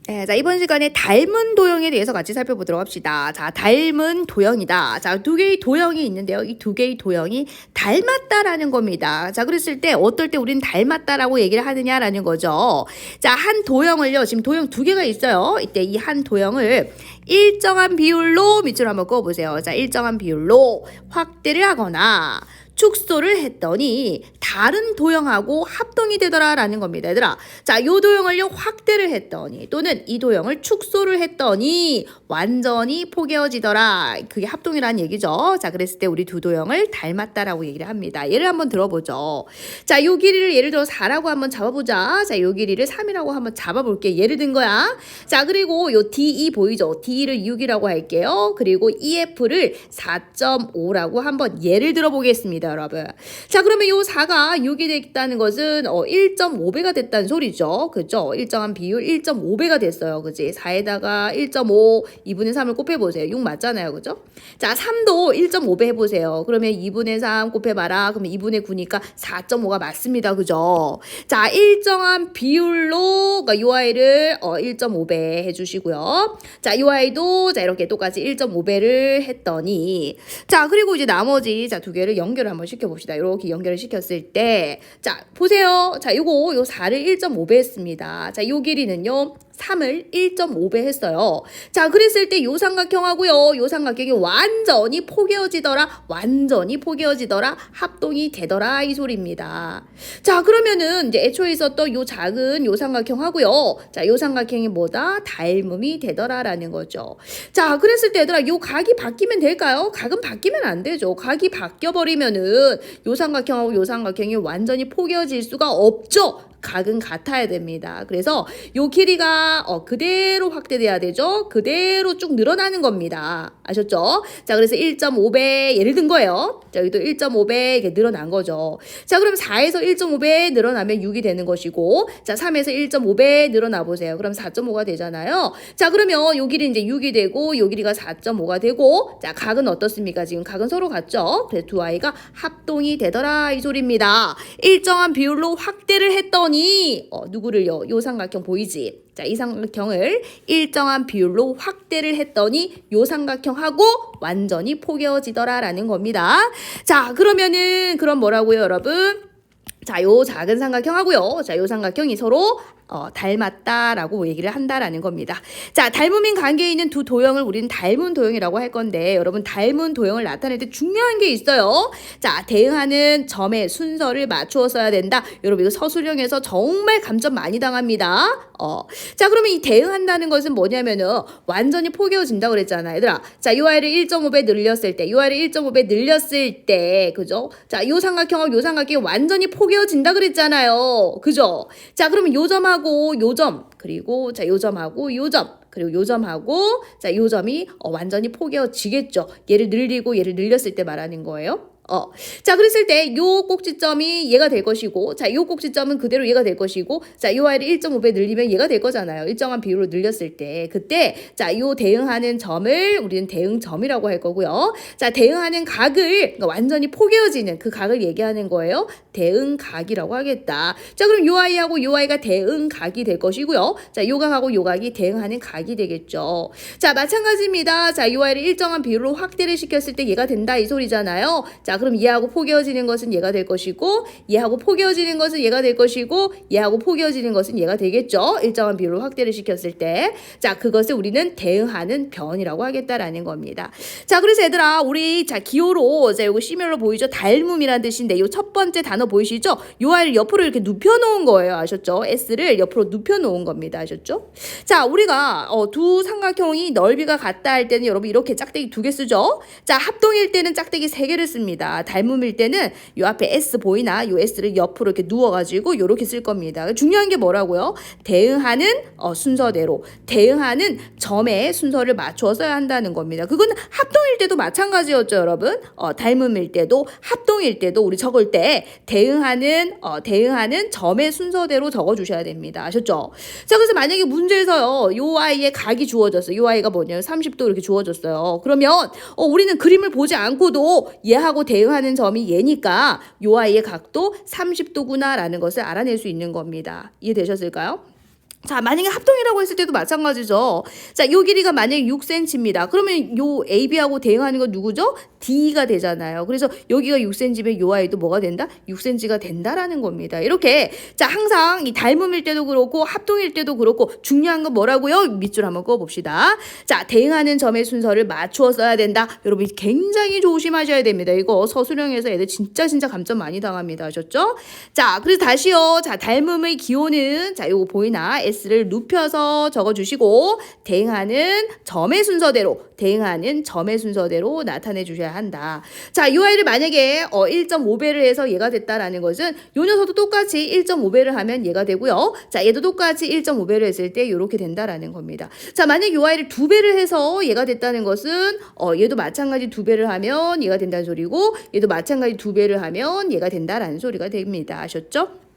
네, 자, 이번 시간에 닮은 도형에 대해서 같이 살펴보도록 합시다. 자, 닮은 도형이다. 자, 두 개의 도형이 있는데요. 이 두 개의 도형이 닮았다라는 겁니다. 자, 그랬을 때 어떨 때 우리는 닮았다라고 얘기를 하느냐라는 거죠. 자, 한 도형을요. 지금 도형 두 개가 있어요. 이때 이 한 도형을 일정한 비율로 밑줄 한번 그어보세요. 자, 일정한 비율로 확대를 하거나 축소를 했더니 다른 도형하고 합동이 되더라라는 겁니다. 얘들아, 자, 요 도형을요 확대를 했더니 또는 이 도형을 축소를 했더니 완전히 포개어지더라. 그게 합동이라는 얘기죠. 자, 그랬을 때 우리 두 도형을 닮았다라고 얘기를 합니다. 예를 한번 들어보죠. 자, 요 길이를 예를 들어 4라고 한번 잡아보자. 자, 요 길이를 3이라고 한번 잡아볼게. 예를 든 거야. 자, 그리고 요 DE 보이죠? D를 6이라고 할게요. 그리고 EF를 4.5라고 한번 예를 들어보겠습니다. 여러분. 자, 그러면 요 4가 6이 됐다는 것은 1.5배가 됐다는 소리죠. 그죠? 일정한 비율 1.5배가 됐어요. 그지? 4에다가 1.5, 2분의 3을 곱해보세요. 6 맞잖아요. 그죠? 자, 3도 1.5배 해보세요. 그러면 2분의 3 곱해봐라. 그러면 2분의 9니까 4.5가 맞습니다. 그죠? 자, 일정한 비율로 그러니까 요 아이를 1.5배 해주시고요. 자, 요 아이도 자 이렇게 똑같이 1.5배를 했더니 자, 그리고 이제 나머지 자 두 개를 연결을 한번 시켜봅시다. 이렇게 연결을 시켰을 때 자, 보세요. 자, 요 4를 1.5배 했습니다. 자, 요 길이는요 3을 1.5배 했어요. 자, 그랬을 때 요 삼각형하고요. 요 삼각형이 완전히 포개어지더라. 완전히 포개어지더라. 합동이 되더라. 이 소리입니다. 자, 그러면은 이제 애초에 있었던 요 작은 요 삼각형하고요. 자, 요 삼각형이 뭐다? 닮음이 되더라라는 거죠. 자, 그랬을 때 얘들아 요 각이 바뀌면 될까요? 각은 바뀌면 안 되죠. 각이 바뀌어버리면은 요 삼각형하고 요 삼각형이 완전히 포개어질 수가 없죠. 각은 같아야 됩니다. 그래서 요 길이가 그대로 확대돼야 되죠. 그대로 쭉 늘어나는 겁니다. 아셨죠? 자, 그래서 1.5배 예를 든 거예요. 자, 여기도 1.5배 이렇게 늘어난 거죠. 자, 그럼 4에서 1.5배 늘어나면 6이 되는 것이고, 자, 3에서 1.5배 늘어나 보세요. 그럼 4.5가 되잖아요. 자, 그러면 요 길이 이제 6이 되고, 요 길이가 4.5가 되고, 자, 각은 어떻습니까? 지금 각은 서로 같죠? 그래서 두 아이가 합동이 되더라 이 소리입니다. 일정한 비율로 확대를 했더니 누구를요? 요 삼각형 보이지? 자, 이 삼각형을 일정한 비율로 확대를 했더니 요 삼각형하고 완전히 포개어지더라라는 겁니다. 자, 그러면은 그럼 뭐라고요, 여러분? 자, 요 작은 삼각형하고요. 자, 요 삼각형이 서로 닮았다라고 얘기를 한다라는 겁니다. 자, 닮음인 관계에 있는 두 도형을 우리는 닮은 도형이라고 할 건데 여러분 닮은 도형을 나타낼 때 중요한 게 있어요. 자, 대응하는 점의 순서를 맞추어 써야 된다. 여러분 이거 서술형에서 정말 감점 많이 당합니다. 자, 그러면 이 대응한다는 것은 뭐냐면은 완전히 포개어진다 그랬잖아, 얘들아. 자, 요 아이를 1.5배 늘렸을 때, 요 아이를 1.5배 늘렸을 때, 그죠? 자, 요 삼각형하고 요 삼각형이 완전히 포개어진다 그랬잖아요. 그죠? 자, 그러면 요 점하고 요 점, 그리고 자, 요 점하고 요 점, 그리고 요 점하고 자, 요 점이 완전히 포개어지겠죠. 얘를 늘리고 얘를 늘렸을 때 말하는 거예요. 자, 그랬을 때 요 꼭지점이 얘가 될 것이고, 자, 요 꼭지점은 그대로 얘가 될 것이고, 자, 요 아이를 1.5배 늘리면 얘가 될 거잖아요. 일정한 비율로 늘렸을 때. 그때, 자, 요 대응하는 점을 우리는 대응점이라고 할 거고요. 자, 대응하는 각을, 그러니까 완전히 포개어지는 그 각을 얘기하는 거예요. 대응각이라고 하겠다. 자, 그럼 요 아이하고 요 아이가 대응각이 될 것이고요. 자, 요 각하고 요 각이 대응하는 각이 되겠죠. 자, 마찬가지입니다. 자, 요 아이를 일정한 비율로 확대를 시켰을 때 얘가 된다 이 소리잖아요. 자, 그럼 얘하고 포개어지는 것은 얘가 될 것이고, 얘하고 포개어지는 것은 얘가 될 것이고, 얘하고 포개어지는 것은 얘가 되겠죠. 일정한 비율로 확대를 시켰을 때. 자, 그것을 우리는 대응하는 변이라고 하겠다라는 겁니다. 자, 그래서 얘들아, 우리 자 기호로 자 요거 시밀러 보이죠? 닮음이라는 뜻인데 요 첫 번째 단어 보이시죠? 요 아이를 옆으로 이렇게 눕혀 놓은 거예요. 아셨죠? S를 옆으로 눕혀 놓은 겁니다. 아셨죠? 자, 우리가 두 삼각형이 넓이가 같다 할 때는 여러분 이렇게 짝대기 2개 쓰죠? 자, 합동일 때는 짝대기 3개를 씁니다. 닮음일 때는 요 앞에 S 보이나? 요 S를 옆으로 이렇게 누워가지고 요렇게 쓸 겁니다. 중요한 게 뭐라고요? 대응하는 순서대로 대응하는 점의 순서를 맞춰 써야 한다는 겁니다. 그건 합동일 때도 마찬가지였죠, 여러분. 닮음일 때도 합동일 때도 우리 적을 때 대응하는 점의 순서대로 적어주셔야 됩니다. 아셨죠? 자, 그래서 만약에 문제에서요, 요 아이의 각이 주어졌어요. 요 아이가 뭐냐면 30도 이렇게 주어졌어요. 그러면 우리는 그림을 보지 않고도 얘하고 대응하는 점이 얘니까 요 아이의 각도 30도구나라는 것을 알아낼 수 있는 겁니다. 이해되셨을까요? 자, 만약에 합동이라고 했을 때도 마찬가지죠. 자, 요 길이가 만약에 6cm입니다. 그러면 요 AB하고 대응하는 건 누구죠? D가 되잖아요. 그래서 여기가 6cm면 요 아이도 뭐가 된다? 6cm가 된다라는 겁니다. 이렇게 자, 항상 이 닮음일 때도 그렇고 합동일 때도 그렇고 중요한 건 뭐라고요? 밑줄 한번 그어봅시다. 자, 대응하는 점의 순서를 맞추어 써야 된다. 여러분 굉장히 조심하셔야 됩니다. 이거 서술형에서 애들 진짜 감점 많이 당합니다. 아셨죠? 자, 그래서 다시요. 자, 닮음의 기호는 자, 요거 보이나? S를 눕혀서 적어주시고 대응하는 점의 순서대로 나타내 주셔야 한다. 자, 이 아이를 만약에 1.5배를 해서 얘가 됐다라는 것은 요 녀석도 똑같이 1.5배를 하면 얘가 되고요. 자, 얘도 똑같이 1.5배를 했을 때 이렇게 된다라는 겁니다. 자, 만약 요 아이를 2배를 해서 얘가 됐다는 것은 얘도 마찬가지 2배를 하면 얘가 된다는 소리고 얘도 마찬가지 2배를 하면 얘가 된다라는 소리가 됩니다. 아셨죠?